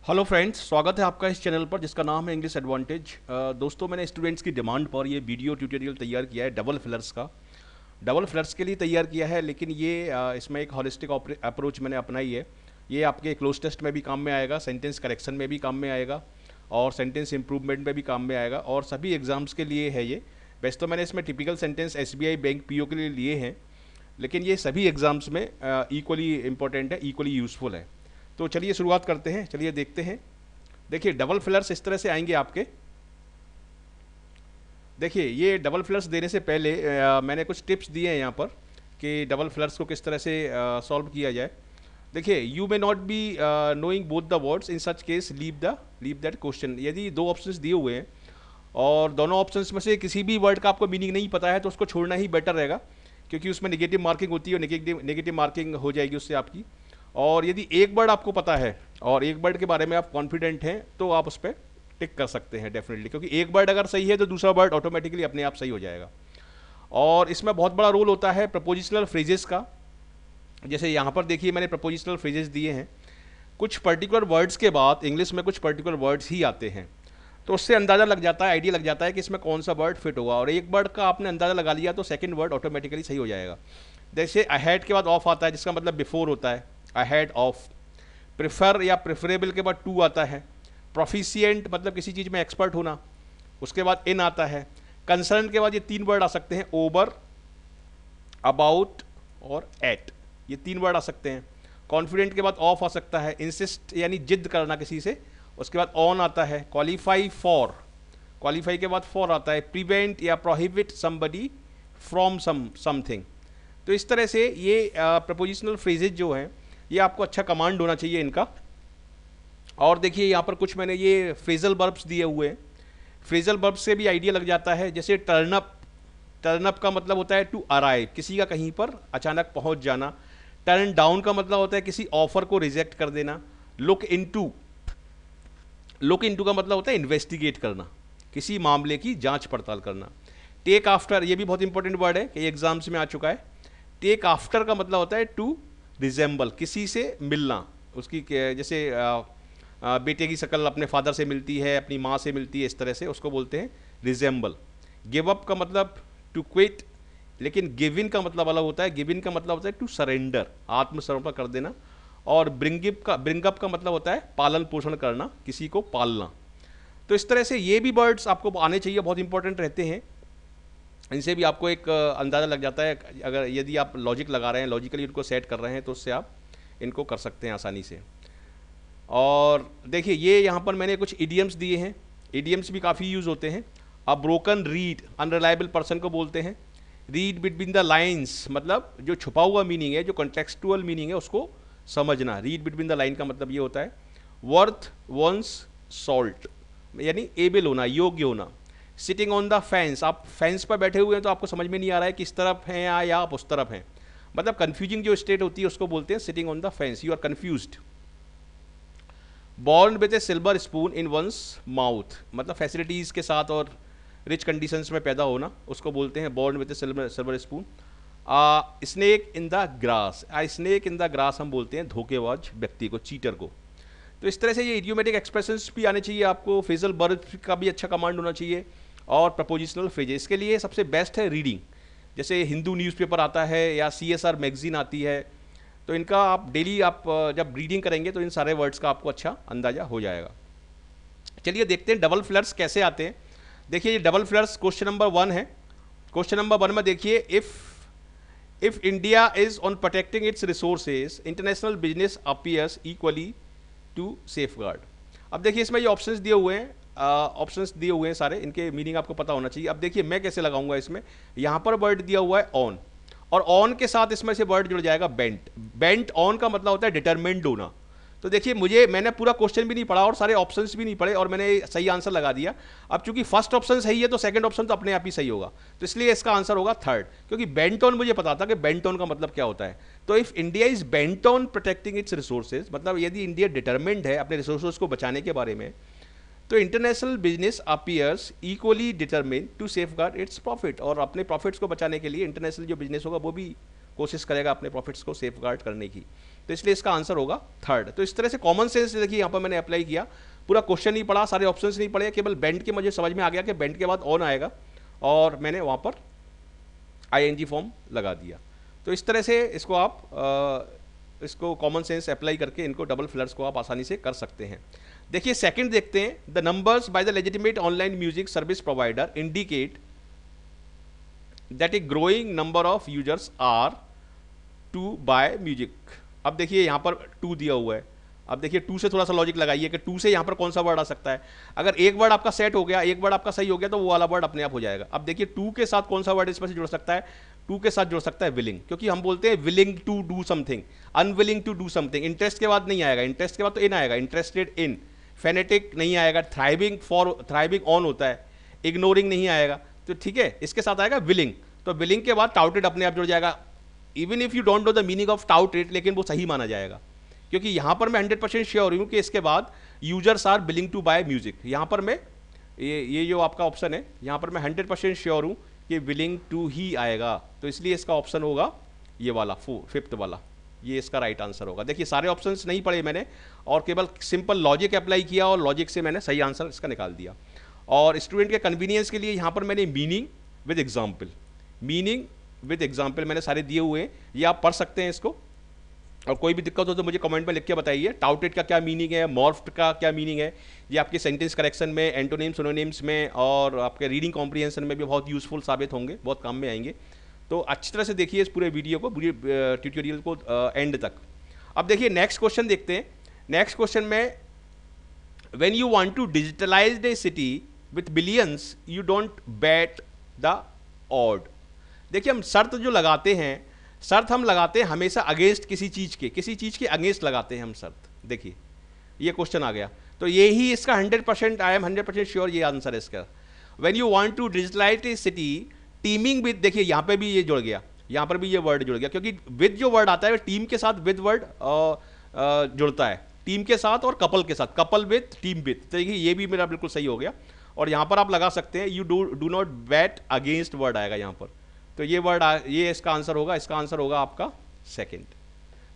Hello friends, स्वागत है आपका इस चैनल पर जिसका नाम है इंग्लिश एडवांटेज। दोस्तों, मैंने स्टूडेंट्स की डिमांड पर ये वीडियो ट्यूटोरियल तैयार किया है डबल फिलर्स का। डबल फिलर्स के लिए तैयार किया है, लेकिन ये इसमें एक हॉलिस्टिक अप्रोच मैंने अपनाई है। ये आपके क्लोज टेस्ट में भी काम में आएगा, सेंटेंस करेक्शन में भी काम में आएगा और सेंटेंस इंप्रूवमेंट में भी काम में आएगा, और सभी एग्जाम्स के लिए है ये। वैसे तो मैंने इसमें typical sentence SBI bank PO के लिए लिए हैं, लेकिन ये सभी एग्जाम्स में इक्वली इंपॉर्टेंट है, इक्वली यूज़फुल है। तो चलिए शुरुआत करते हैं, चलिए देखते हैं। देखिए, डबल फिलर्स इस तरह से आएंगे आपके। देखिए, ये डबल फिलर्स देने से पहले मैंने कुछ टिप्स दिए हैं यहाँ पर कि डबल फिलर्स को किस तरह से सॉल्व किया जाए। देखिए, you may not be knowing both the words, in such case leave that question. यदि दो ऑप्शंस दिए हुए हैं और दोनों ऑप्शंस में से किसी भी वर्ड का आपको मीनिंग नहीं पता है, तो उसको छोड़ना ही बेटर रहेगा, क्योंकि उसमें नेगेटिव मार्किंग होती है और नेगेटिव मार्किंग हो जाएगी उससे आपकी। और यदि एक वर्ड आपको पता है और एक वर्ड के बारे में आप कॉन्फिडेंट हैं, तो आप उस पर टिक कर सकते हैं डेफिनेटली, क्योंकि एक वर्ड अगर सही है तो दूसरा वर्ड ऑटोमेटिकली अपने आप सही हो जाएगा। और इसमें बहुत बड़ा रोल होता है प्रपोजिशनल फ्रेजेस का। जैसे यहाँ पर देखिए, मैंने प्रपोजिशनल फ्रेजेस दिए हैं। कुछ पर्टिकुलर वर्ड्स के बाद इंग्लिश में कुछ पर्टिकुलर वर्ड्स ही आते हैं, तो उससे अंदाज़ा लग जाता है, आइडिया लग जाता है कि इसमें कौन सा वर्ड फिट होगा। और एक वर्ड का आपने अंदाज़ा लगा लिया तो सेकंड वर्ड ऑटोमेटिकली सही हो जाएगा। जैसे अहेड के बाद ऑफ आता है, जिसका मतलब बिफोर होता है, अहेड ऑफ। प्रेफर या प्रेफरेबल के बाद टू आता है। प्रोफिशिएंट मतलब किसी चीज़ में एक्सपर्ट होना, उसके बाद इन आता है। कंसर्न के बाद ये तीन वर्ड आ सकते हैं, ओवर, अबाउट और एट, ये तीन वर्ड आ सकते हैं। कॉन्फिडेंट के बाद ऑफ आ सकता है। इंसिस्ट यानी जिद करना किसी से, उसके बाद ऑन आता है। क्वालिफाई फॉर, क्वालिफाई के बाद फॉर आता है। प्रिवेंट या प्रोहिबिट समबडी फ्रॉम समथिंग। तो इस तरह से ये प्रपोजिशनल फ्रेजेज जो हैं, ये आपको अच्छा कमांड होना चाहिए इनका। और देखिए, यहाँ पर कुछ मैंने ये फ्रेजल वर्ब्स दिए हुए हैं। फ्रेजल वर्ब्स से भी आइडिया लग जाता है। जैसे टर्न अप का मतलब होता है टू अराइव, किसी का कहीं पर अचानक पहुंच जाना। टर्न डाउन का मतलब होता है किसी ऑफर को रिजेक्ट कर देना। लुक इनटू का मतलब होता है इन्वेस्टिगेट करना, किसी मामले की जांच पड़ताल करना। टेक आफ्टर, ये भी बहुत इंपॉर्टेंट वर्ड है, कई एग्जाम्स में आ चुका है। टेक आफ्टर का मतलब होता है टू रिजेंबल, किसी से मिलना। उसकी जैसे बेटे की शक्ल अपने फादर से मिलती है, अपनी माँ से मिलती है, इस तरह से उसको बोलते हैं रिजेंबल। गिव अप का मतलब टू क्विट, लेकिन गिव इन का मतलब अलग होता है। गिव इन का मतलब होता है टू सरेंडर, आत्मसमर्पण कर देना। और ब्रिंग अप का मतलब होता है पालन पोषण करना, किसी को पालना। तो इस तरह से ये भी वर्ड्स आपको आने चाहिए, बहुत इंपॉर्टेंट रहते हैं। इनसे भी आपको एक अंदाज़ा लग जाता है, अगर यदि आप लॉजिक लगा रहे हैं, लॉजिकली उनको सेट कर रहे हैं, तो उससे आप इनको कर सकते हैं आसानी से। और देखिए, ये यहाँ पर मैंने कुछ इडियम्स दिए हैं। इडियम्स भी काफ़ी यूज़ होते हैं। A broken read, unreliable person को बोलते हैं। रीड बिटवीन द लाइन्स मतलब जो छुपा हुआ मीनिंग है, जो कॉन्टेक्सचुअल मीनिंग है, उसको समझना। रीड बिटवीन द लाइन का मतलब ये होता है। वर्थ वंस सॉल्ट यानी एबल होना, योग्य होना। सिटिंग ऑन द फेंस, आप फेंस पर बैठे हुए हैं तो आपको समझ में नहीं आ रहा है किस तरफ हैं या आप उस तरफ हैं, मतलब कंफ्यूजिंग जो स्टेट होती है उसको बोलते हैं sitting on the fence, you are confused. Born with a silver spoon in one's mouth, मतलब फैसिलिटीज़ के साथ और रिच कंडीशंस में पैदा होना, उसको बोलते हैं born with a silver spoon. Snake in the grass, snake in the grass हम बोलते हैं धोखेबाज व्यक्ति को, चीटर को। तो इस तरह से ये इडियोमेटिक एक्सप्रेशंस भी आने चाहिए आपको। फ्रेजल वर्ब का भी अच्छा कमांड होना चाहिए। और प्रपोजिशनल फ्रेजेस के लिए सबसे बेस्ट है रीडिंग। जैसे हिंदू न्यूज़पेपर आता है या CSR मैगजीन आती है, तो इनका आप डेली आप जब रीडिंग करेंगे तो इन सारे वर्ड्स का आपको अच्छा अंदाज़ा हो जाएगा। चलिए देखते हैं डबल फ्लर्स कैसे आते हैं। देखिए, ये डबल फ्लर्स क्वेश्चन नंबर 1 है। क्वेश्चन नंबर 1 में देखिए, if India is on protecting its resources, international business appears equally to safeguard. अब देखिए, इसमें ये ऑप्शंस दिए हुए हैं, सारे, इनके मीनिंग आपको पता होना चाहिए। अब देखिए मैं कैसे लगाऊंगा इसमें। यहाँ पर वर्ड दिया हुआ है ऑन, और ऑन के साथ इसमें से वर्ड जुड़ जाएगा बेंट। बेंट ऑन का मतलब होता है डिटरमिन्ड होना। तो देखिए, मैंने पूरा क्वेश्चन भी नहीं पढ़ा और सारे ऑप्शंस भी नहीं पढ़े और मैंने सही आंसर लगा दिया। अब चूंकि फर्स्ट ऑप्शन सही है तो सेकंड ऑप्शन तो अपने आप ही सही होगा, तो इसलिए इसका आंसर होगा थर्ड, क्योंकि बेंट ऑन मुझे पता था कि बेंट ऑन का मतलब क्या होता है। तो if India is bent on protecting its resources, मतलब यदि इंडिया डिटरमिन्ड है अपने रिसोर्सेज को बचाने के बारे में, तो international business appears equally determine to safeguard its profit, और अपने प्रॉफिट्स को बचाने के लिए इंटरनेशनल जो बिजनेस होगा वो भी कोशिश करेगा अपने प्रॉफिट्स को सेफ गार्ड करने की। तो इसलिए इसका आंसर होगा थर्ड। तो इस तरह से कॉमन सेंस देखिए यहाँ पर मैंने अप्लाई किया, पूरा क्वेश्चन नहीं पढ़ा, सारे ऑप्शंस नहीं पढ़े, केवल बेंड के मुझे समझ में आ गया कि बेंड के बाद ऑन आएगा और मैंने वहाँ पर आईएनजी फॉर्म लगा दिया। तो इस तरह से इसको आप इसको कॉमन सेंस अप्लाई करके इनको डबल फिलर्स को आप आसानी से कर सकते हैं। देखिए सेकंड देखते हैं, the numbers by the legitimate online music service provider indicate that a growing number of users are to buy music. अब देखिए यहाँ पर 2 दिया हुआ है, अब देखिए 2 से थोड़ा सा लॉजिक लगाइए कि 2 से यहाँ पर कौन सा वर्ड आ सकता है। अगर एक वर्ड आपका सेट हो गया, एक वर्ड आपका सही हो गया, तो वो वाला वर्ड अपने आप हो जाएगा। अब देखिए 2 के साथ कौन सा वर्ड इसमें से जुड़ सकता है, 2 के साथ जुड़ सकता है विलिंग, क्योंकि हम बोलते हैं willing to do something, unwilling to do something. Interest के बाद नहीं आएगा, इंटरेस्ट के बाद तो इन आएगा, इंटरेस्टेड इन। फेनेटिक नहीं आएगा, थ्राइविंग थ्राइविंग ऑन होता है, इग्नोरिंग नहीं आएगा, तो ठीक है, इसके साथ आएगा विलिंग। तो विलिंग के बाद टाउटेड अपने आप जुड़ जाएगा, even if you don't know the meaning of touted, लेकिन वो सही माना जाएगा, क्योंकि यहां पर मैं 100% श्योर हूं कि इसके बाद users are willing to buy music. यहां पर मैं ये जो आपका ऑप्शन है, यहां पर मैं 100% श्योर हूं कि विलिंग टू ही आएगा, तो इसलिए इसका ऑप्शन होगा ये वाला 5th वाला, ये इसका राइट आंसर होगा। देखिए सारे ऑप्शंस नहीं पढ़े मैंने और केवल सिंपल लॉजिक अप्लाई किया और लॉजिक से मैंने सही आंसर इसका निकाल दिया। और स्टूडेंट के कन्वीनियंस के लिए यहाँ पर मैंने meaning with example, meaning with example मैंने सारे दिए हुए हैं, ये आप पढ़ सकते हैं इसको। और कोई भी दिक्कत हो तो मुझे कमेंट में लिख के बताइए, टाउटेड का क्या मीनिंग है, मॉर्फ्ड का क्या मीनिंग है। ये आपके सेंटेंस करेक्शन में, एंटोनिम्स सिनोनिम्स में और आपके रीडिंग कॉम्प्रिहेंशन में भी बहुत यूजफुल साबित होंगे, बहुत काम में आएंगे। तो अच्छी तरह से देखिए इस पूरे वीडियो को, पूरे ट्यूटोरियल को एंड तक। अब देखिए नेक्स्ट क्वेश्चन देखते हैं। नेक्स्ट क्वेश्चन में, when you want to digitalize a city with billions you don't bet the odd. देखिए हम शर्त जो लगाते हैं, शर्त हम लगाते हैं हमेशा अगेंस्ट किसी चीज़ के, किसी चीज़ के अगेंस्ट लगाते हैं हम शर्त। देखिए ये क्वेश्चन आ गया, तो यही इसका 100%, आई एम 100% श्योर ये आंसर है इसका। When you want to digitalize a city teeming with, देखिए यहाँ पे भी ये जुड़ गया, यहाँ पर भी ये वर्ड जुड़ गया, क्योंकि विद जो वर्ड आता है टीम के साथ विद वर्ड जुड़ता है, टीम के साथ और कपल के साथ, कपल विद टीम विद। तो देखिए ये भी मेरा बिल्कुल सही हो गया। और यहाँ पर आप लगा सकते हैं you do not bat against word आएगा यहाँ पर, तो ये वर्ड ये इसका आंसर होगा, इसका आंसर होगा आपका सेकंड।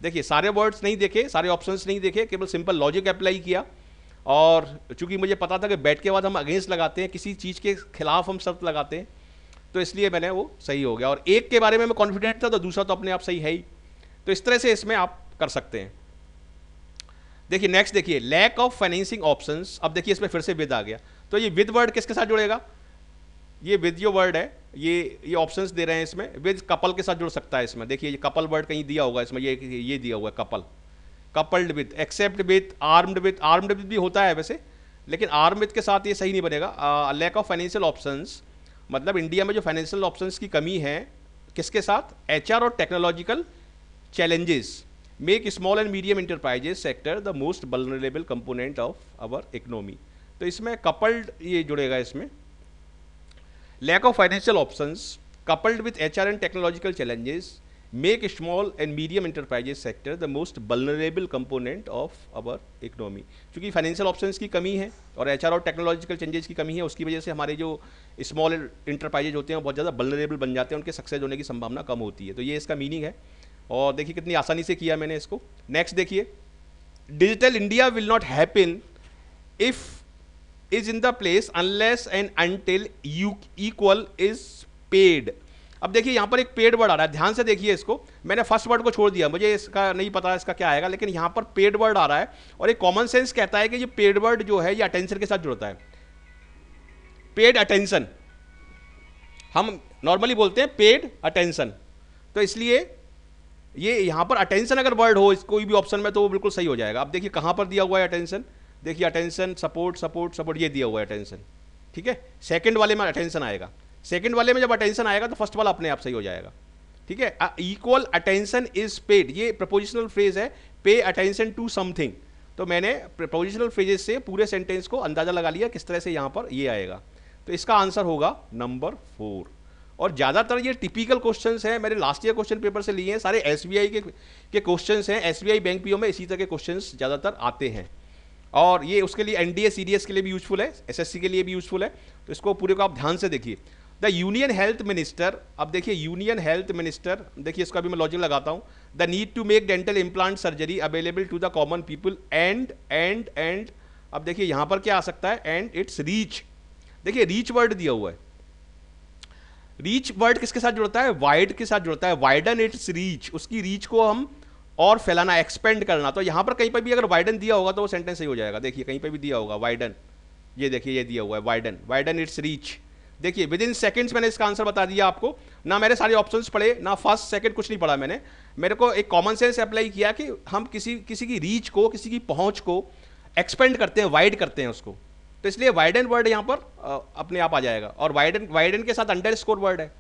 देखिए सारे वर्ड्स नहीं देखे, सारे ऑप्शंस नहीं देखे, केवल सिंपल लॉजिक अप्लाई किया। और चूंकि मुझे पता था कि बैट के बाद हम अगेंस्ट लगाते हैं, किसी चीज़ के खिलाफ हम शर्त लगाते हैं, तो इसलिए मैंने वो सही हो गया। और एक के बारे में मैं कॉन्फिडेंट था तो दूसरा तो अपने आप सही है ही। तो इस तरह से इसमें आप कर सकते हैं। देखिए नेक्स्ट देखिए, लैक ऑफ फाइनेंसिंग ऑप्शंस। अब देखिए इसमें फिर से विद आ गया, तो ये विद वर्ड किसके साथ जुड़ेगा, ये विद जो वर्ड है ये ऑप्शंस दे रहे हैं इसमें, विद कपल के साथ जुड़ सकता है इसमें। देखिए ये कपल वर्ड कहीं दिया होगा इसमें, ये दिया हुआ है couple, coupled with, except with, armed with. Armed with भी होता है वैसे, लेकिन आर्म विद के साथ ये सही नहीं बनेगा। लैक ऑफ फाइनेंशियल ऑप्शंस, मतलब इंडिया में जो फाइनेंशियल ऑप्शंस की कमी है किसके साथ, एचआर और technological challenges make small and medium enterprises sector the most vulnerable component of our economy. तो इसमें कपल्ड ये जुड़ेगा इसमें, lack of financial options coupled with HR and technological challenges make small and medium enterprises sector the most vulnerable component of our economy। क्योंकि financial options की कमी है और HR और टेक्नोलॉजिकल चेंजेस की कमी है, उसकी वजह से हमारे जो स्मॉल इंटरप्राइजेज होते हैं बहुत ज़्यादा वल्नरेबल बन जाते हैं, उनके सक्सेस होने की संभावना कम होती है। तो ये इसका मीनिंग है और देखिए कितनी आसानी से किया मैंने इसको। नेक्स्ट देखिए, digital India will not happen if is in the place unless and until you equal is paid। अब देखिए यहाँ पर एक पेड वर्ड आ रहा है, ध्यान से देखिए इसको। मैंने फर्स्ट वर्ड को छोड़ दिया, मुझे इसका नहीं पता इसका क्या आएगा, लेकिन यहाँ पर पेड वर्ड आ रहा है और एक कॉमन सेंस कहता है कि ये पेड वर्ड जो है ये अटेंशन के साथ जुड़ता है। पेड अटेंशन हम नॉर्मली बोलते हैं, पेड अटेंशन, तो इसलिए ये यहाँ पर अटेंशन अगर वर्ड हो कोई भी ऑप्शन में तो वो बिल्कुल सही हो जाएगा। अब देखिए कहाँ पर दिया हुआ है अटेंशन, देखिए अटेंशन, सपोर्ट सपोर्ट सपोर्ट, ये दिया हुआ है अटेंशन, ठीक है। सेकंड वाले में अटेंशन आएगा, सेकंड वाले में जब अटेंशन आएगा तो फर्स्ट वाला अपने आप सही हो जाएगा, ठीक है। इक्वल अटेंशन इज पेड, ये प्रपोजिशनल फ्रेज है, पे अटेंशन टू समथिंग। तो मैंने प्रपोजिशनल फ्रेजेस से पूरे सेंटेंस को अंदाजा लगा लिया किस तरह से यहाँ पर ये आएगा। तो इसका आंसर होगा नंबर 4। और ज़्यादातर ये टिपिकल क्वेश्चंस हैं, मैंने लास्ट ईयर क्वेश्चन पेपर से लिए हैं, सारे एसबीआई के क्वेश्चंस हैं। एसबीआई बैंक पीओ में इसी तरह के क्वेश्चंस ज़्यादातर आते हैं और ये उसके लिए एनडीए सीडीएस के लिए भी यूजफुल है, एसएससी के लिए भी यूजफुल है। तो इसको पूरे को आप ध्यान से देखिए। द यूनियन हेल्थ मिनिस्टर, अब देखिए यूनियन हेल्थ मिनिस्टर, देखिए इसका भी मैं लॉजिक लगाता हूं, the need to make dental implant surgery available to the common people and, अब देखिए यहां पर क्या आ सकता है, एंड इट्स रीच। देखिए रीच वर्ड दिया हुआ है, रीच वर्ड किसके साथ जुड़ता है, वाइड के साथ जुड़ता है, वाइडन इट्स रीच, उसकी रीच को हम और फैलाना, एक्सपेंड करना। तो यहां पर कहीं पर भी अगर वाइडन दिया होगा तो वो सेंटेंस सही हो जाएगा। देखिए कहीं पर भी दिया होगा वाइडन, ये देखिए ये दिया हुआ है वाइडन, वाइडन इट्स रीच। देखिए विद इन सेकेंड्स मैंने इसका आंसर बता दिया आपको, ना मैंने सारे ऑप्शंस पढ़े, ना फर्स्ट सेकंड कुछ नहीं पढ़ा मैंने, मेरे को एक कॉमन सेंस अप्लाई किया कि हम किसी की रीच को, किसी की पहुंच को एक्सपेंड करते हैं, वाइड करते हैं उसको, तो इसलिए वाइडन वर्ड यहां पर अपने आप आ जाएगा। और वाइडन के साथ अंडरस्कोर वर्ड है,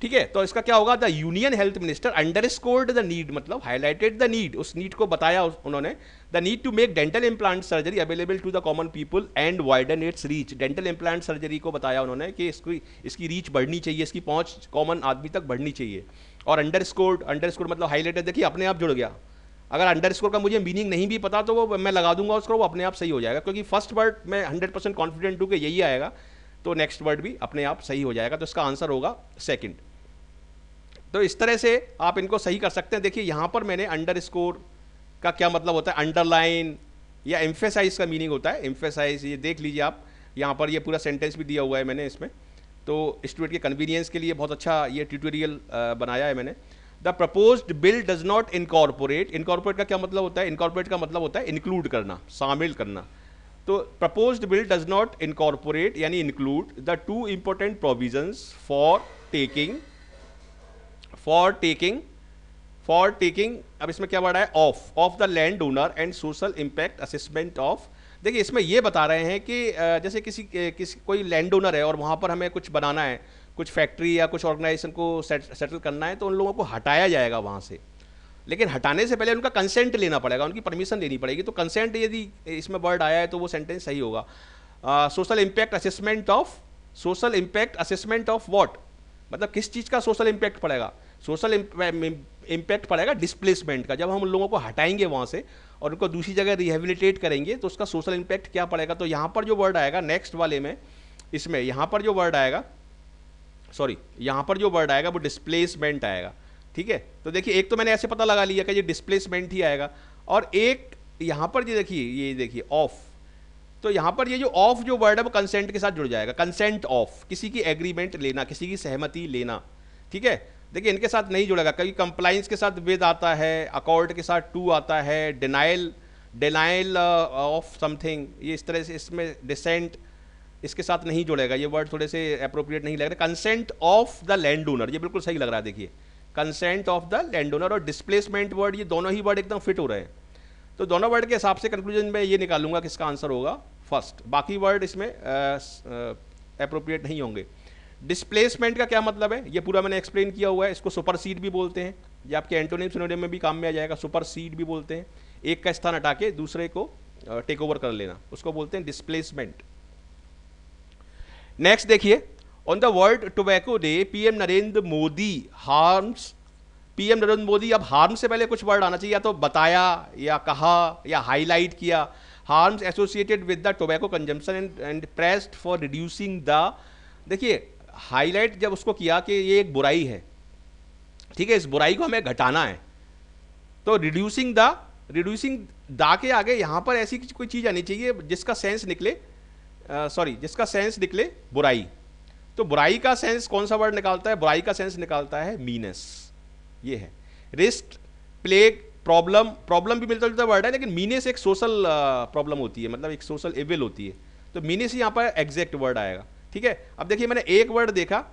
ठीक है। तो इसका क्या होगा, the union health minister underscored the need, मतलब हाईलाइटेड द नीड, उस नीड को बताया उन्होंने, the need to make dental implant surgery available to the common people and widen its reach. Dental implant surgery को बताया उन्होंने कि इसकी रीच बढ़नी चाहिए, इसकी पहुंच कॉमन आदमी तक बढ़नी चाहिए। और अंडरस्कोर्ड मतलब हाईलाइटेड, देखिए अपने आप जुड़ गया। अगर अंडरस्कोर का मुझे मीनिंग नहीं भी पता तो वो मैं लगा दूंगा उसको, वो अपने आप सही हो जाएगा, क्योंकि फर्स्ट वर्ड मैं 100% कॉन्फिडेंट हूं कि यही आएगा, तो नेक्स्ट वर्ड भी अपने आप सही हो जाएगा। तो इसका आंसर होगा सेकंड। तो इस तरह से आप इनको सही कर सकते हैं। देखिए यहां पर मैंने अंडरस्कोर का क्या मतलब होता है, अंडरलाइन या एम्फेसाइज का मीनिंग होता है, एम्फेसाइज, ये देख लीजिए आप, यहाँ पर ये पूरा सेंटेंस भी दिया हुआ है मैंने इसमें, तो स्टूडेंट के कन्वीनियंस के लिए बहुत अच्छा ये ट्यूटोरियल बनाया है मैंने। The proposed bill does not incorporate, incorporate का क्या मतलब होता है, इनकॉर्पोरेट का मतलब होता है इंक्लूड करना, शामिल करना। तो proposed bill does not incorporate यानी include the two important provisions for taking, अब इसमें क्या वर्ड है, of the land owner and social impact assessment of. देखिए इसमें ये बता रहे हैं कि जैसे किसी कोई लैंड ओनर है और वहाँ पर हमें कुछ बनाना है, कुछ फैक्ट्री या कुछ ऑर्गेनाइजेशन को सेटल करना है, तो उन लोगों को हटाया जाएगा वहाँ से, लेकिन हटाने से पहले उनका कंसेंट लेना पड़ेगा, उनकी परमिशन लेनी पड़ेगी। तो कंसेंट यदि इसमें वर्ड आया है तो वो सेंटेंस सही होगा। Social impact assessment of what, मतलब किस चीज़ का सोशल इंपैक्ट पड़ेगा, सोशल इम्पैक्ट पड़ेगा डिस्प्लेसमेंट का। जब हम उन लोगों को हटाएंगे वहाँ से और उनको दूसरी जगह रिहेबिलिटेट करेंगे तो उसका सोशल इम्पैक्ट क्या पड़ेगा। तो यहाँ पर जो वर्ड आएगा नेक्स्ट वाले में, इसमें यहाँ पर जो वर्ड आएगा, यहाँ पर जो वर्ड आएगा वो डिस्प्लेसमेंट आएगा, ठीक है। तो देखिए एक तो मैंने ऐसे पता लगा लिया कि ये डिस्प्लेसमेंट ही आएगा, और एक यहाँ पर ये देखिए ऑफ, तो यहाँ पर ये जो ऑफ जो वर्ड है वो कंसेंट के साथ जुड़ जाएगा, कंसेंट ऑफ, किसी की एग्रीमेंट लेना, किसी की सहमति लेना, ठीक है। देखिए इनके साथ नहीं जुड़ेगा, कभी कंप्लाइंस के साथ विद आता है, अकॉर्ड के साथ टू आता है, डिनाइल ऑफ समथिंग, ये इस तरह से, इसमें डिसेंट इसके साथ नहीं जुड़ेगा, ये वर्ड थोड़े से अप्रोप्रिएट नहीं लग रहे। Consent of the land owner, ये बिल्कुल सही लग रहा है, देखिए consent of the land owner और डिस्प्लेसमेंट वर्ड, ये दोनों ही वर्ड एकदम फिट हो रहे हैं। तो दोनों वर्ड के हिसाब से कंक्लूजन में ये निकालूंगा किसका आंसर होगा फर्स्ट, बाकी वर्ड इसमें अप्रोप्रिएट नहीं होंगे। डिस्प्लेसमेंट का क्या मतलब है, ये पूरा मैंने एक्सप्लेन किया हुआ है। इसको सुपरसीड भी बोलते हैं, ये आपके एंटोनिम सिनोनिम में भी काम में आ जाएगा। सुपरसीड भी बोलते हैं, एक का स्थान हटा के दूसरे को टेक ओवर कर लेना, उसको बोलते हैं डिस्प्लेसमेंट। नेक्स्ट देखिए, on the world tobacco day PM Narendra Modi harms, PM Narendra Modi, अब हार्म से पहले कुछ वर्ड आना चाहिए, या तो बताया या कहा या हाईलाइट किया। Harms associated with the tobacco consumption and pressed for reducing the, देखिए हाईलाइट जब उसको किया कि ये एक बुराई है, ठीक है, इस बुराई को हमें घटाना है, तो रिड्यूसिंग द के आगे यहां पर ऐसी कोई चीज आनी चाहिए जिसका सेंस निकले, जिसका सेंस निकले बुराई। तो बुराई का सेंस कौन सा वर्ड निकालता है, बुराई का सेंस निकालता है मीनेस, ये है। रिस्ट, प्लेग, प्रॉब्लम भी मिलता जुलता वर्ड है, लेकिन मीनेस एक सोशल प्रॉब्लम होती है, मतलब एक सोशल इविल होती है, तो मीनेस ही यहाँ पर एग्जैक्ट वर्ड आएगा, ठीक है। अब देखिए मैंने एक वर्ड देखा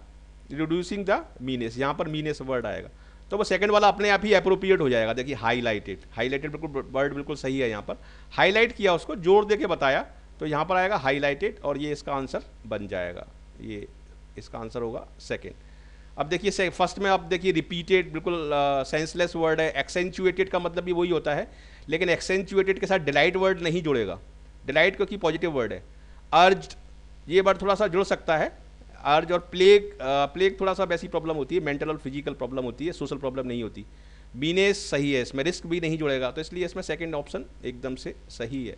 रिड्यूसिंग द मीनेस, यहाँ पर मीनेस वर्ड आएगा, तो वो सेकंड वाला अपने आप ही अप्रोप्रिएट हो जाएगा। देखिए हाईलाइटेड बिल्कुल वर्ड बिल्कुल सही है, यहाँ पर हाईलाइट किया, उसको जोर दे के बताया, तो यहाँ पर आएगा हाईलाइटेड, और ये इसका आंसर बन जाएगा, ये इसका आंसर होगा सेकेंड। अब देखिए फर्स्ट में, अब देखिए रिपीटेड बिल्कुल सेंसलेस वर्ड है। एक्सेंचुएटेड का मतलब भी वही होता है, लेकिन एक्सेंचुएटेड के साथ डिलाइट वर्ड नहीं जुड़ेगा, डिलाइट क्योंकि पॉजिटिव वर्ड है। अर्ज्ड, ये वर्ड थोड़ा सा जुड़ सकता है, अर्ज। और प्लेग थोड़ा सा वैसी प्रॉब्लम होती है, मेंटल और फिजिकल प्रॉब्लम होती है, सोशल प्रॉब्लम नहीं होती। मीनेस सही है, इसमें रिस्क भी नहीं जुड़ेगा, तो इसलिए इसमें सेकंड ऑप्शन एकदम से सही है।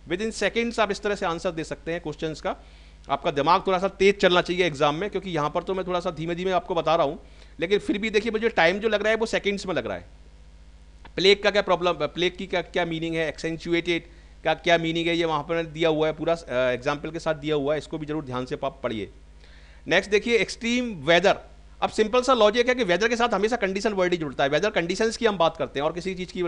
विद इन सेकेंड्स आप इस तरह से आंसर दे सकते हैं क्वेश्चंस का। आपका दिमाग थोड़ा सा तेज चलना चाहिए एग्जाम में, क्योंकि यहाँ पर तो मैं थोड़ा सा धीमे धीमे आपको बता रहा हूँ, लेकिन फिर भी देखिए मुझे टाइम जो लग रहा है वो सेकेंड्स में लग रहा है। प्लेग का क्या प्रॉब्लम, प्लेग की क्या क्या मीनिंग है, एक्सेंचुएटेड का क्या मीनिंग है, ये वहाँ पर दिया हुआ है, पूरा एग्जाम्पल के साथ दिया हुआ है, इसको भी जरूर ध्यान से आप पढ़िए। नेक्स्ट देखिए एक्सट्रीम वेदर। अब सिंपल सा लॉजिक है कि वेदर के साथ हमेशा कंडीशन वर्ड ही जुड़ता है, वेदर कंडीशंस की हम बात करते हैं और किसी चीज़ की।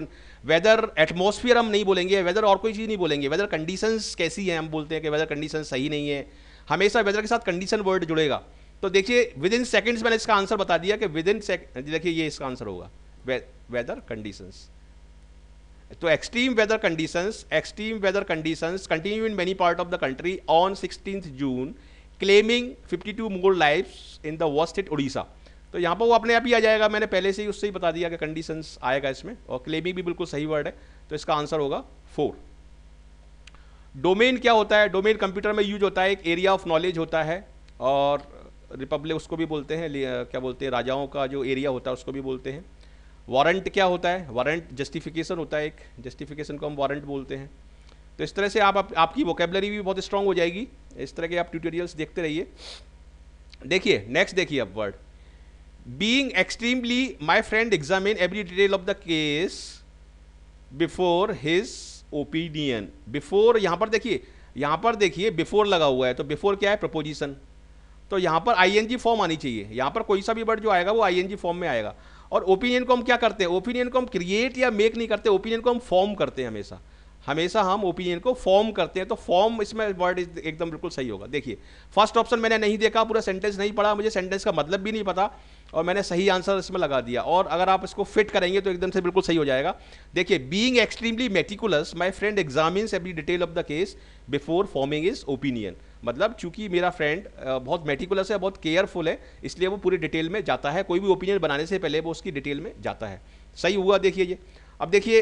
वेदर एटमॉस्फियर हम नहीं बोलेंगे, वेदर और कोई चीज़ नहीं बोलेंगे, वेदर कंडीशंस कैसी हैं हम बोलते हैं कि वेदर कंडीशन सही नहीं है, हमेशा वेदर के साथ कंडीशन वर्ड जुड़ेगा। तो देखिए विद इन सेकेंड्स मैंने इसका आंसर बता दिया कि विद इन देखिए ये इसका आंसर होगा वेदर कंडीशंस। तो extreme weather conditions continue in many part of the country on 16 June claiming 52 more lifes in the worst state Orissa. तो यहाँ पर वो अपने आप ही आ जाएगा, मैंने पहले से ही उससे ही बता दिया कि कंडीशंस आएगा इसमें, और क्लेमिंग भी बिल्कुल सही वर्ड है, तो इसका आंसर होगा 4। डोमेन क्या होता है? डोमेन कंप्यूटर में यूज होता है, एक एरिया ऑफ नॉलेज होता है, और रिपब्लिक उसको भी बोलते हैं, क्या बोलते हैं, राजाओं का जो एरिया होता है उसको भी बोलते हैं। वारंट क्या होता है? वारंट जस्टिफिकेशन होता है, एक जस्टिफिकेशन को हम वारंट बोलते हैं। तो इस तरह से आपकी वोकेबलरी भी बहुत स्ट्रांग हो जाएगी, इस तरह के आप ट्यूटोरियल्स देखते रहिए। देखिए नेक्स्ट देखिए अब word being extremely, my friend examine every detail of the case before his opinion. Before यहाँ पर देखिए बिफोर लगा हुआ है, तो बिफोर क्या है? प्रपोजिशन। तो यहाँ पर आईएनजी फॉर्म आनी चाहिए, यहाँ पर कोई सा भी वर्ड जो आएगा वो आईएनजी फॉर्म में आएगा। और ओपिनियन को हम क्या करते हैं? ओपिनियन को हम क्रिएट या मेक नहीं करते, ओपिनियन को हम फॉर्म करते हैं, हमेशा हम ओपिनियन को फॉर्म करते हैं। तो फॉर्म इसमें वर्ड एकदम बिल्कुल सही होगा। देखिए फर्स्ट ऑप्शन मैंने नहीं देखा, पूरा सेंटेंस नहीं पढ़ा, मुझे सेंटेंस का मतलब भी नहीं पता, और मैंने सही आंसर इसमें लगा दिया, और अगर आप इसको फिट करेंगे तो एकदम से बिल्कुल सही हो जाएगा। देखिए being extremely meticulous, my friend examines every detail of the case before forming his opinion. मतलब चूंकि मेरा फ्रेंड बहुत मेटिकुलस है, बहुत केयरफुल है, इसलिए वो पूरी डिटेल में जाता है, कोई भी ओपिनियन बनाने से पहले वो उसकी डिटेल में जाता है। सही हुआ देखिए ये। अब देखिए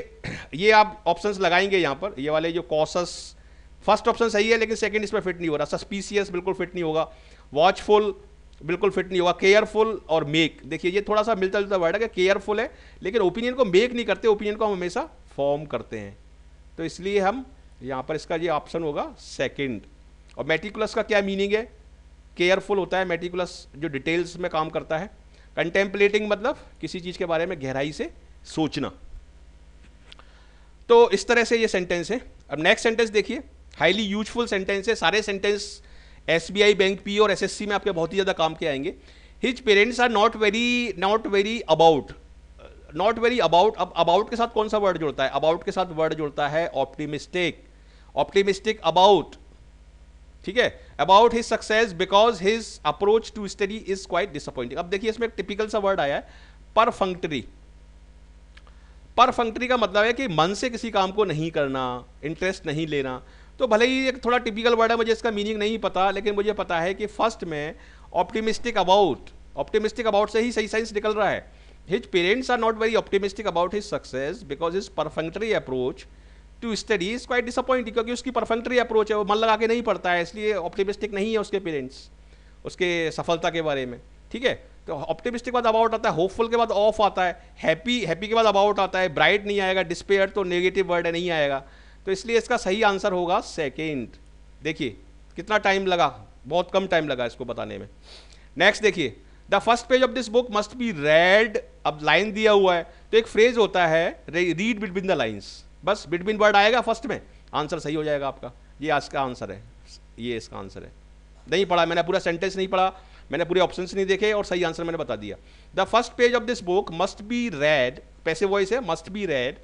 ये आप ऑप्शंस लगाएंगे यहाँ पर, ये वाले जो कॉशस, फर्स्ट ऑप्शन सही है लेकिन सेकंड इसमें फिट नहीं हो रहा। सस्पिशियस बिल्कुल फिट नहीं होगा, वॉचफुल बिल्कुल फिट नहीं होगा, केयरफुल और मेक, देखिए ये थोड़ा सा मिलता जुलता वर्ड है कि केयरफुल है लेकिन ओपिनियन को मेक नहीं करते, ओपिनियन को हम हमेशा फॉर्म करते हैं, तो इसलिए हम यहाँ पर इसका ये ऑप्शन होगा सेकंड। और मेटिकुलस का क्या मीनिंग है? केयरफुल होता है मेटिकुलस, जो डिटेल्स में काम करता है। कंटेम्पलेटिंग मतलब किसी चीज़ के बारे में गहराई से सोचना। तो इस तरह से ये सेंटेंस है। अब नेक्स्ट सेंटेंस देखिए, हाईली यूजफुल सेंटेंस है, सारे सेंटेंस एसबीआई, बैंक, पी और एसएससी में आपके बहुत ही ज़्यादा काम के आएंगे। His parents are not very about. अब अबाउट के साथ कौन सा वर्ड जुड़ता है? अबाउट के साथ वर्ड जुड़ता है ऑप्टिमिस्टिक अबाउट, ठीक है, about his success because his approach to study is quite disappointing. अब देखिए इसमें एक टिपिकल सा वर्ड आया है परफंक्टरी। परफंक्टरी का मतलब है कि मन से किसी काम को नहीं करना, इंटरेस्ट नहीं लेना। तो भले ही एक थोड़ा टिपिकल वर्ड है, मुझे इसका मीनिंग नहीं पता, लेकिन मुझे पता है कि फर्स्ट में ऑप्टिमिस्टिक अबाउट से ही सही साइंस निकल रहा है। His parents are not very optimistic about his success because his perfunctory approach to study is quite disappointing, क्योंकि उसकी परफंक्टरी अप्रोच है, वो मन लगा के नहीं पढ़ता है, इसलिए ऑप्टिमिस्टिक नहीं है उसके पेरेंट्स उसके सफलता के बारे में, ठीक है। तो ऑप्टिमिस्टिक के बाद अबाउट आता है, होपफुल के बाद ऑफ आता है, हैप्पी के बाद अबाउट आता है, ब्राइट नहीं आएगा, डिस्पेयर तो नेगेटिव वर्ड है, नहीं आएगा, तो इसलिए इसका सही आंसर होगा सेकेंड। देखिए कितना टाइम लगा, बहुत कम टाइम लगा इसको बताने में। नेक्स्ट देखिए, the first page of this book must be red. अब लाइन दिया हुआ है तो एक फ्रेज होता है रीड बिटवीन द लाइन्स, बस बिटवीन वर्ड आएगा फर्स्ट में, आंसर सही हो जाएगा आपका। ये आज का आंसर है, ये इसका आंसर है। नहीं पढ़ा मैंने, पूरा सेंटेंस नहीं पढ़ा मैंने, पूरे ऑप्शंस नहीं देखे और सही आंसर मैंने बता दिया। The first page of this book must be read, passive voice है, must be read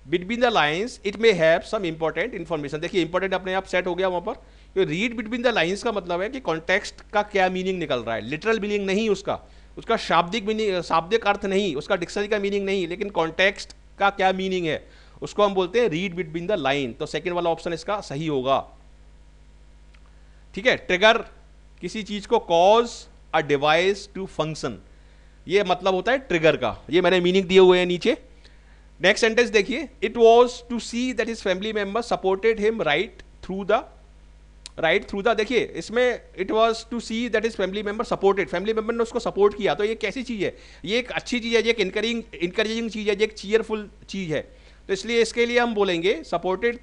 between the lines, it may have some important information. देखिए इंपॉर्टेंट अपने आप सेट हो गया वहाँ पर। तो रीड बिटवीन द लाइन्स का मतलब है कि कॉन्टेक्स्ट का क्या मीनिंग निकल रहा है, लिटरल मीनिंग नहीं उसका शाब्दिक मीनिंग, शाब्दिक अर्थ नहीं, उसका डिक्शनरी का मीनिंग नहीं, लेकिन कॉन्टेक्स्ट का क्या मीनिंग है उसको हम बोलते हैं रीड बिटवीन द लाइन। तो सेकंड वाला ऑप्शन इसका सही होगा, ठीक है। ट्रिगर, किसी चीज को cause a device to function, ये मतलब होता है ट्रिगर का, ये मैंने मीनिंग दिए हुए हैं नीचे। नेक्स्ट सेंटेंस देखिए, it was to see that his family member supported him right through the, देखिए इसमें it was to see that his family member supported, family member ने उसको सपोर्ट किया, तो ये कैसी चीज है? ये एक अच्छी चीज है, ये एक इनकरेजिंग चीज है, ये एक चीयरफुल चीज है। तो इसलिए इसके लिए हम बोलेंगे सपोर्टेड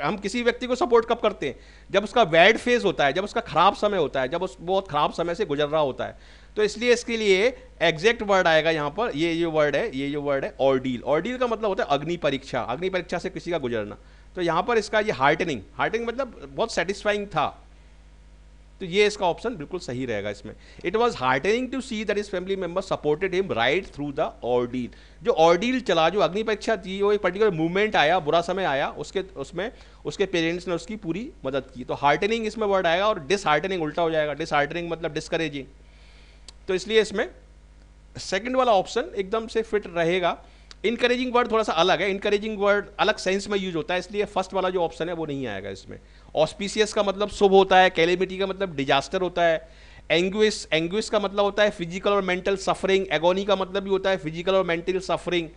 हम किसी व्यक्ति को सपोर्ट कब करते हैं? जब उसका बैड फेज होता है, जब उसका खराब समय होता है, जब उस बहुत खराब समय से गुजर रहा होता है। तो इसलिए इसके लिए एग्जैक्ट वर्ड आएगा यहाँ पर, ये जो वर्ड है, ये जो वर्ड है ऑर्डील। ऑर्डील का मतलब होता है अग्नि परीक्षा, अग्नि परीक्षा से किसी का गुजरना। तो यहाँ पर इसका ये हार्टनिंग, हार्टनिंग मतलब बहुत सेटिस्फाइंग था, तो ये इसका ऑप्शन बिल्कुल सही रहेगा इसमें। It was heartening to see that his family member supported him right through the ordeal. जो ऑर्डील चला, जो अग्नि परीक्षा थी, वो एक पर्टिकुलर मूवमेंट आया, बुरा समय आया, उसमें उसके पेरेंट्स ने उसकी पूरी मदद की। तो हार्टनिंग इसमें वर्ड आएगा, और डिसहार्टनिंग उल्टा हो जाएगा, डिसहार्टनिंग मतलब डिस्करेजिंग। तो इसलिए इसमें सेकंड वाला ऑप्शन एकदम से फिट रहेगा। इनकरेजिंग वर्ड थोड़ा सा अलग है, इनकरेजिंग वर्ड अलग सेंस में यूज होता है, इसलिए फर्स्ट वाला जो ऑप्शन है वो नहीं आएगा इसमें। ऑस्पिशियस का मतलब शुभ होता है, कैलेमिटी का मतलब डिजास्टर होता है, एंग्विश, एंग्विश का मतलब होता है फिजिकल और मेंटल सफरिंग, एगोनी का मतलब भी होता है फिजिकल और मेंटल सफरिंग।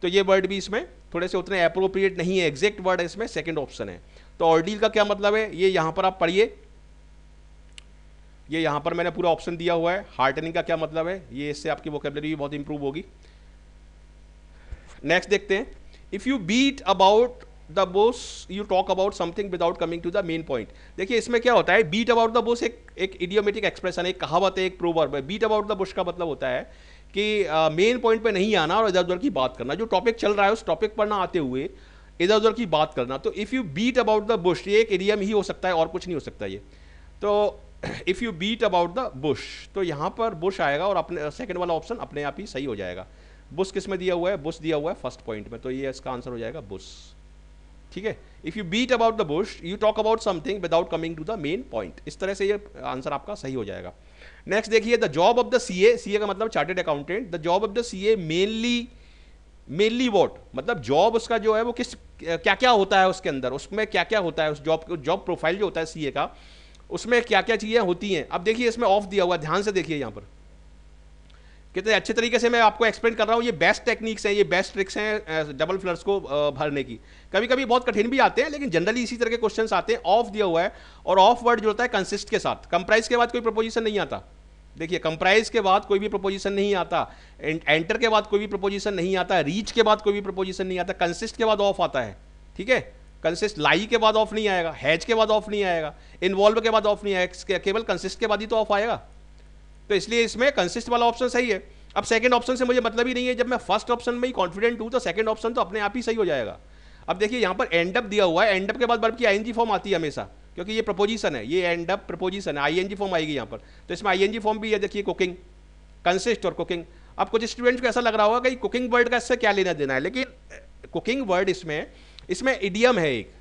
तो ये वर्ड भी इसमें थोड़े से उतने अप्रोप्रिएट नहीं है, एग्जैक्ट वर्ड इसमें सेकंड ऑप्शन है। तो ऑर्डील का क्या मतलब है, ये यहां पर आप पढ़िए, ये यहां पर मैंने पूरा ऑप्शन दिया हुआ है। हार्टनिंग का क्या मतलब है, ये इससे आपकी वोकैबुलरी भी बहुत इंप्रूव होगी। नेक्स्ट देखते हैं, if you beat about the bush you talk about something without coming to the main point. देखिए इसमें क्या होता है, बीट अबाउट द बुश एक इडियोमेटिक एक्सप्रेशन है, एक कहावत है, एक प्रोवर्ब है। बीट अबाउट द बुश का मतलब होता है कि मेन पॉइंट पे नहीं आना और इधर उधर की बात करना, जो टॉपिक चल रहा है उस टॉपिक पर ना आते हुए इधर उधर की बात करना। तो if you beat about the bush, ये एक इडियम ही हो सकता है और कुछ नहीं हो सकता ये। तो if you beat about the bush, तो यहां पर बुश आएगा और अपने सेकंड वाला ऑप्शन अपने आप ही सही हो जाएगा। बुश किस में दिया हुआ है, बुश दिया हुआ है फर्स्ट पॉइंट में, तो ये इसका आंसर हो जाएगा बुश। ठीक है, if you beat about the bush you talk about something without coming to the main point, इस तरह से ये आंसर आपका सही हो जाएगा। नेक्स्ट देखिए, the job of the CA, CA का मतलब chartered accountant, the job of the CA mainly what, मतलब जॉब उसका जो है वो किस क्या क्या होता है उसके अंदर, उसमें क्या क्या होता है, उस जॉब प्रोफाइल जो होता है सीए का, उसमें क्या क्या चीजें होती हैं। अब देखिए इसमें ऑफ दिया हुआ है, ध्यान से देखिए यहाँ पर कितने अच्छे तरीके से मैं आपको एक्सप्लेन कर रहा हूँ। ये बेस्ट टेक्निक्स हैं, ये बेस्ट ट्रिक्स हैं डबल फ्लर्स को भरने की। कभी कभी बहुत कठिन भी आते हैं, लेकिन जनरली इसी तरह के क्वेश्चंस आते हैं। ऑफ दिया हुआ है, और ऑफ वर्ड जो होता है कंसिस्ट के साथ, कंप्राइज के बाद कोई प्रपोजिशन नहीं आता। देखिए कंप्राइज के बाद कोई भी प्रपोजिशन नहीं आता, एंटर के बाद कोई भी प्रपोजिशन नहीं आता, रीच के बाद कोई भी प्रपोजिशन नहीं आता, कंसिस्ट के बाद ऑफ आता है। ठीक है, कंसिस्ट, लाई के बाद ऑफ नहीं आएगा, हैज के बाद ऑफ नहीं आएगा, इन्वॉल्व के बाद ऑफ नहीं आएगा, केवल कंसिस्ट के बाद ही तो ऑफ आएगा। तो इसलिए इसमें कंसिस्ट वाला ऑप्शन सही है। अब सेकंड ऑप्शन से मुझे मतलब ही नहीं है, जब मैं फर्स्ट ऑप्शन में ही कॉन्फिडेंट हूं तो सेकंड ऑप्शन तो अपने आप ही सही हो जाएगा। अब देखिए यहाँ पर एंड अप दिया हुआ है, एंड अप के बाद वर्ब की आईएनजी फॉर्म आती है हमेशा, क्योंकि ये प्रपोजिशन है, ये एंड अप प्रपोजिशन है, आईएनजी फॉर्म आएगी यहाँ पर। तो इसमें आईएनजी फॉर्म भी है, देखिए कुकिंग, कंसिस्ट और कुकिंग। अब कुछ स्टूडेंट्स को ऐसा लग रहा होगा कि कुकिंग वर्ड का इससे क्या लेना देना है, लेकिन कुकिंग वर्ड इसमें इडियम है एक।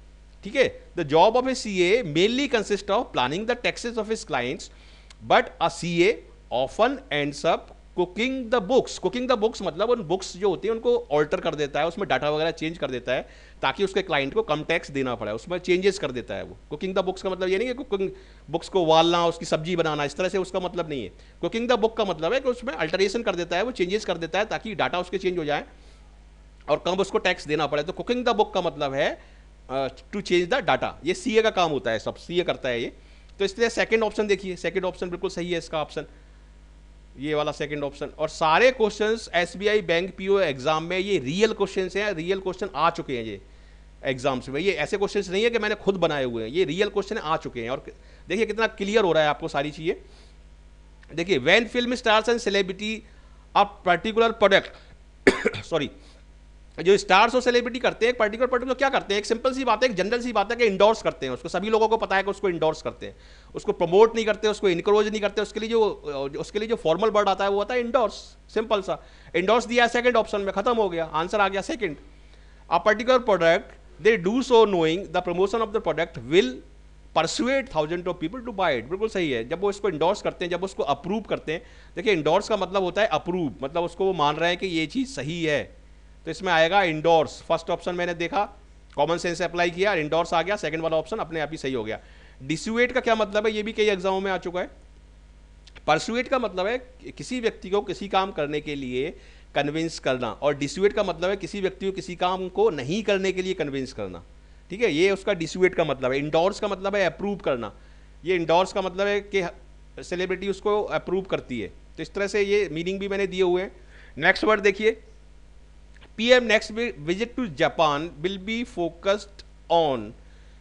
ठीक है, the job of A CA mainly consist of planning the taxes of his clients, but a CA often ends up cooking the books. Cooking the books मतलब उन बुक्स जो होती हैं उनको ऑल्टर कर देता है, उसमें डाटा वगैरह चेंज कर देता है ताकि उसके क्लाइंट को कम टैक्स देना पड़े, उसमें चेंजेस कर देता है वो। कुकिंग द बुक्स का मतलब ये नहीं है कुकिंग बुक्स को उबालना, उसकी सब्जी बनाना, इस तरह से उसका मतलब नहीं है। कुकिंग द बुक का मतलब है कि उसमें अल्टरेशन कर देता है, वो चेंजेस कर देता है ताकि डाटा उसके चेंज हो जाए और कम उसको टैक्स देना पड़े। तो कुकिंग द बुक का मतलब है टू चेंज द डाटा, ये सीए का काम होता है, सब सीए करता है ये। तो इसलिए सेकंड ऑप्शन देखिए, सेकंड ऑप्शन बिल्कुल सही है इसका ऑप्शन, ये वाला सेकंड ऑप्शन। और सारे questions SBI bank PO exam में ये रियल क्वेश्चंस हैं, रियल क्वेश्चन आ चुके हैं ये एग्जाम्स में, ये ऐसे क्वेश्चंस नहीं है कि मैंने खुद बनाए हुए हैं, ये रियल क्वेश्चन आ चुके हैं। और देखिए कितना क्लियर हो रहा है आपको सारी चीजें। देखिए when film stars and celebrity a particular product sorry, जो स्टार्स और सेलिब्रिटी करते हैं एक पर्टिकुलर प्रोडक्ट, तो क्या करते हैं, एक सिंपल सी बात है, एक जनरल सी बात है कि इंडोर्स करते हैं उसको, सभी लोगों को पता है कि उसको इंडोर्स करते हैं, उसको प्रमोट नहीं करते, उसको इनकरेज नहीं करते। उसके लिए जो फॉर्मल वर्ड आता है वो आता है इंडोर्स, सिंपल सा। इंडोर्स दिया सेकंड ऑप्शन में, खत्म हो गया, आंसर आ गया second. A particular product they do so knowing the promotion of the product will persuade thousand of people to buy it, बिल्कुल सही है। जब वो इसको इंडोर्स करते हैं, जब उसको अप्रूव करते हैं, देखिए इंडोर्स का मतलब होता है अप्रूव, मतलब उसको वो मान रहे हैं कि ये चीज़ सही है, तो इसमें आएगा इंडोर्स। फर्स्ट ऑप्शन मैंने देखा, कॉमन सेंस से अप्लाई किया, इंडोर्स आ गया, सेकंड वाला ऑप्शन अपने आप ही सही हो गया। डिस्यूएट का क्या मतलब है, ये भी कई एग्जामों में आ चुका है। परसुएट का मतलब है किसी व्यक्ति को किसी काम करने के लिए कन्विंस करना, और डिस्यूएट का मतलब है किसी व्यक्ति को किसी काम को नहीं करने के लिए कन्विंस करना। ठीक है, ये उसका डिस्यूएट का मतलब है। इंडोर्स का मतलब है अप्रूव करना, ये इंडोर्स का मतलब है कि सेलिब्रिटी उसको अप्रूव करती है। तो इस तरह से ये मीनिंग भी मैंने दिए हुए हैं। नेक्स्ट वर्ड देखिए, PM next visit to Japan will be focused on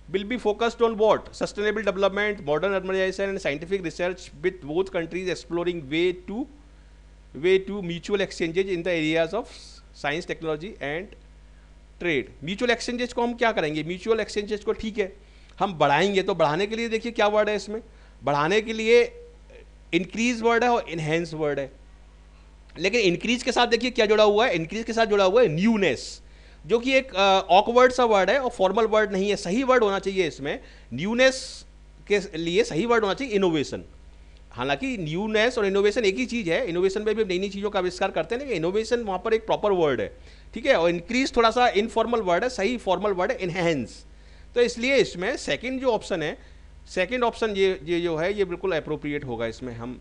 will be focused on what? Sustainable development, modern urbanization and scientific research, with both countries exploring way to mutual exchanges in the areas of science, technology and trade. Mutual exchanges को हम क्या करेंगे? Mutual exchanges को ठीक है हम बढ़ाएंगे, तो बढ़ाने के लिए देखिए क्या वर्ड है इसमें, बढ़ाने के लिए इंक्रीज वर्ड है और इनहेंस वर्ड है। लेकिन इंक्रीज के साथ देखिए क्या जुड़ा हुआ है, इंक्रीज के साथ जुड़ा हुआ है न्यूनेस, जो कि एक ऑकवर्ड सा वर्ड है और फॉर्मल वर्ड नहीं है। सही वर्ड होना चाहिए इसमें, न्यूनेस के लिए सही वर्ड होना चाहिए इनोवेशन। हालांकि न्यूनेस और इनोवेशन एक ही चीज़ है, इनोवेशन में भी नई नई चीज़ों का आविष्कार करते हैं, लेकिन इनोवेशन वहाँ पर एक प्रॉपर वर्ड है, ठीक है। और इंक्रीज थोड़ा सा इनफॉर्मल वर्ड है, सही फॉर्मल वर्ड है इनहेंस। तो इसलिए इसमें सेकंड जो ऑप्शन है, सेकंड ऑप्शन ये जो है ये बिल्कुल अप्रोप्रिएट होगा। इसमें हम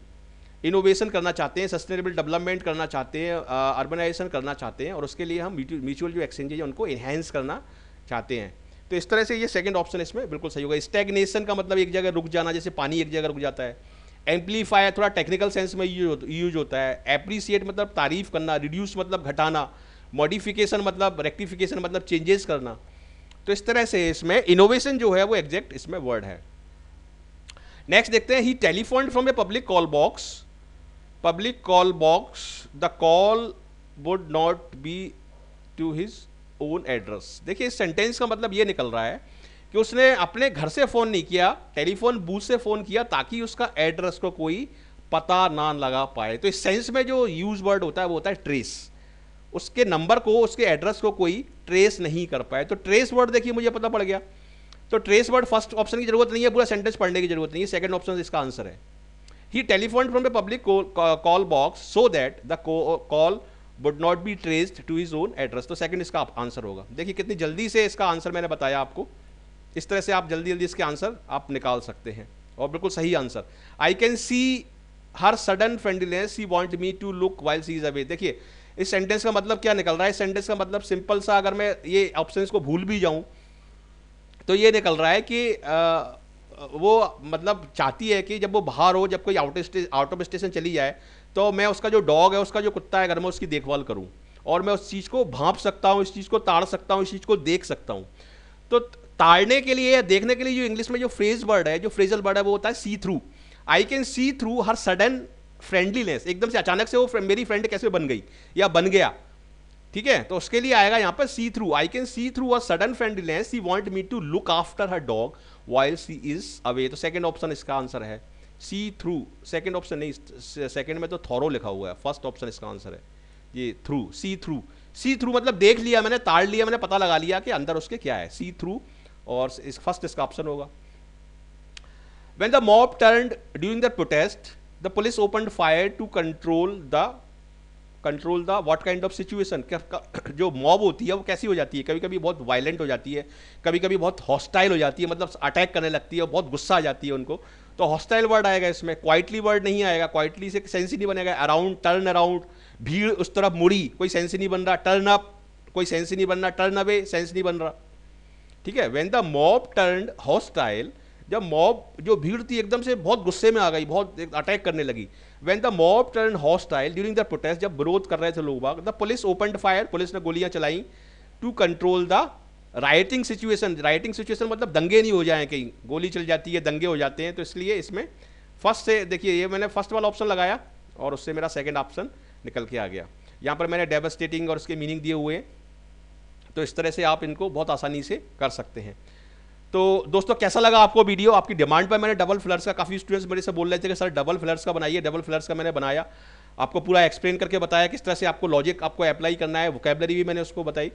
इनोवेशन करना चाहते हैं, सस्टेनेबल डेवलपमेंट करना चाहते हैं, अर्बनाइजेशन करना चाहते हैं, और उसके लिए हम म्यूचुअल जो एक्सचेंजेज है उनको इन्हेंस करना चाहते हैं। तो इस तरह से ये सेकंड ऑप्शन इसमें बिल्कुल सही होगा। स्टैग्नेशन का मतलब एक जगह रुक जाना, जैसे पानी एक जगह रुक जाता है। एम्पलीफायर थोड़ा टेक्निकल सेंस में यूज होता है। एप्रिसिएट मतलब तारीफ करना, रिड्यूस मतलब घटाना, मॉडिफिकेशन मतलब रेक्टिफिकेशन मतलब चेंजेस करना। तो इस तरह से इसमें इनोवेशन जो है वो एग्जैक्ट इसमें वर्ड है। नेक्स्ट देखते हैं, he telephoned from a public call box, public call box, the call would not be to his own address. देखिए इस सेंटेंस का मतलब ये निकल रहा है कि उसने अपने घर से फ़ोन नहीं किया, टेलीफोन बूथ से फ़ोन किया ताकि उसका एड्रेस को कोई पता ना लगा पाए। तो इस सेंस में जो यूज वर्ड होता है वो होता है ट्रेस। उसके नंबर को, उसके एड्रेस को कोई ट्रेस नहीं कर पाए। तो ट्रेस वर्ड देखिए मुझे पता पड़ गया। तो ट्रेस वर्ड फर्स्ट ऑप्शन की जरूरत नहीं है, पूरा सेंटेंस पढ़ने की जरूरत नहीं है, सेकंड ऑप्शन इसका आंसर है। He telephone from the public call box so that the call would not be traced to his own address. तो सेकंड इसका आंसर होगा। देखिए कितनी जल्दी से इसका आंसर मैंने बताया आपको। इस तरह से आप जल्दी जल्दी इसके आंसर आप निकाल सकते हैं, और बिल्कुल सही answer. I can see her sudden friendliness, he want me to look while she is away. देखिए इस सेंटेंस का मतलब क्या निकल रहा है, इस सेंटेंस का मतलब सिंपल सा, अगर मैं ये ऑप्शंस को भूल भी जाऊं तो ये निकल रहा है कि वो मतलब चाहती है कि जब वो बाहर हो, जब कोई आउट ऑफ स्टेशन चली जाए, तो मैं उसका जो डॉग है, उसका जो कुत्ता है घर में, उसकी देखभाल करूं, और मैं उस चीज़ को भांप सकता हूं, इस चीज़ को ताड़ सकता हूं, इस चीज़ को देख सकता हूं। तो ताड़ने के लिए या देखने के लिए जो इंग्लिश में जो फ्रेज वर्ड है, जो फ्रेजल वर्ड है, वो होता है see through. I can see through her sudden friendliness, एकदम से अचानक से वो मेरी फ्रेंड कैसे बन गई या बन गया, ठीक है। तो उसके लिए आएगा यहाँ पर see through. I can see through a sudden friendliness, he want me to look after her dog while she is away. तो सेकंड ऑप्शन इसका आंसर है सी थ्रू। सेकंड ऑप्शन नहीं, सेकंड में तो थॉरो लिखा हुआ है, फर्स्ट ऑप्शन इसका आंसर है ये थ्रू, सी थ्रू। सी थ्रू मतलब देख लिया मैंने, ताड़ लिया मैंने, पता लगा लिया कि अंदर उसके क्या है, सी थ्रू, और फर्स्ट इसका ऑप्शन होगा। When the mob turned during the protest, the police opened fire to control the what kind of situation। जो मॉब होती है वो कैसी हो जाती है, कभी कभी बहुत वायलेंट हो जाती है, कभी कभी बहुत हॉस्टाइल हो जाती है, मतलब अटैक करने लगती है, बहुत गुस्सा आ जाती है उनको। तो हॉस्टाइल वर्ड आएगा इसमें, क्वाइटली वर्ड नहीं आएगा, क्वाइटली से सेंस ही नहीं बनेगा। अराउंड, टर्न अराउंड, भीड़ उस तरफ मुड़ी, कोई सेंस ही नहीं बन रहा। टर्न अप, कोई सेंस ही नहीं बन रहा। टर्न अवे, सेंस नहीं बन रहा, ठीक है। When the mob turned hostile, जब मॉब जो भीड़ थी एकदम से बहुत गुस्से में आ गई, बहुत अटैक करने लगी। When the mob turned hostile during the protest, जब विरोध कर रहे थे लोग बाग, the police opened fire, police ने गोलियां चलाई, to control the rioting situation. Rioting situation मतलब दंगे नहीं हो जाएं, कहीं गोली चल जाती है, दंगे हो जाते हैं। तो इसलिए इसमें फर्स्ट से देखिए, ये मैंने फर्स्ट वाला ऑप्शन लगाया और उससे मेरा सेकेंड ऑप्शन निकल के आ गया। यहाँ पर मैंने डेवस्टेटिंग और उसके मीनिंग दिए हुए हैं, तो इस तरह से आप इनको बहुत आसानी से कर सकते हैं। तो दोस्तों कैसा लगा आपको वीडियो? आपकी डिमांड पर मैंने डबल फ्लर्स का, काफ़ी स्टूडेंट्स मेरे से बोल रहे थे कि सर डबल फ्लर्स का बनाइए। डबल फ्लर्स का मैंने बनाया, आपको पूरा एक्सप्लेन करके बताया किस तरह से आपको लॉजिक आपको अप्लाई करना है, वोकैबुलरी भी मैंने उसको बताई।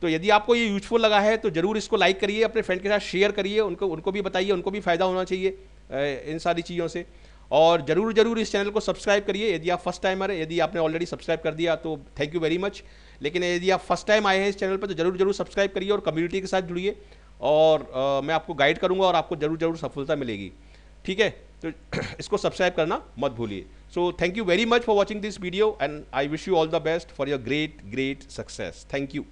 तो यदि आपको ये यूजफुल लगा है तो जरूर इसको लाइक करिए, अपने फ्रेंड के साथ शेयर करिए, उनको भी बताइए, उनको भी फ़ायदा होना चाहिए इन सारी चीज़ों से। और जरूर इस चैनल को सब्सक्राइब करिए यदि आप फर्स्ट टाइमर है। यदि आपने ऑलरेडी सब्सक्राइब कर दिया तो थैंक यू वेरी मच, लेकिन यदि आप फर्स्ट टाइम आए हैं इस चैनल पर तो जरूर सब्सक्राइब करिए और कम्युनिटी के साथ जुड़िए, और मैं आपको गाइड करूंगा और आपको जरूर सफलता मिलेगी, ठीक है। तो इसको सब्सक्राइब करना मत भूलिए। So thank you very much for watching this video and I wish you all the best for your great success. Thank you.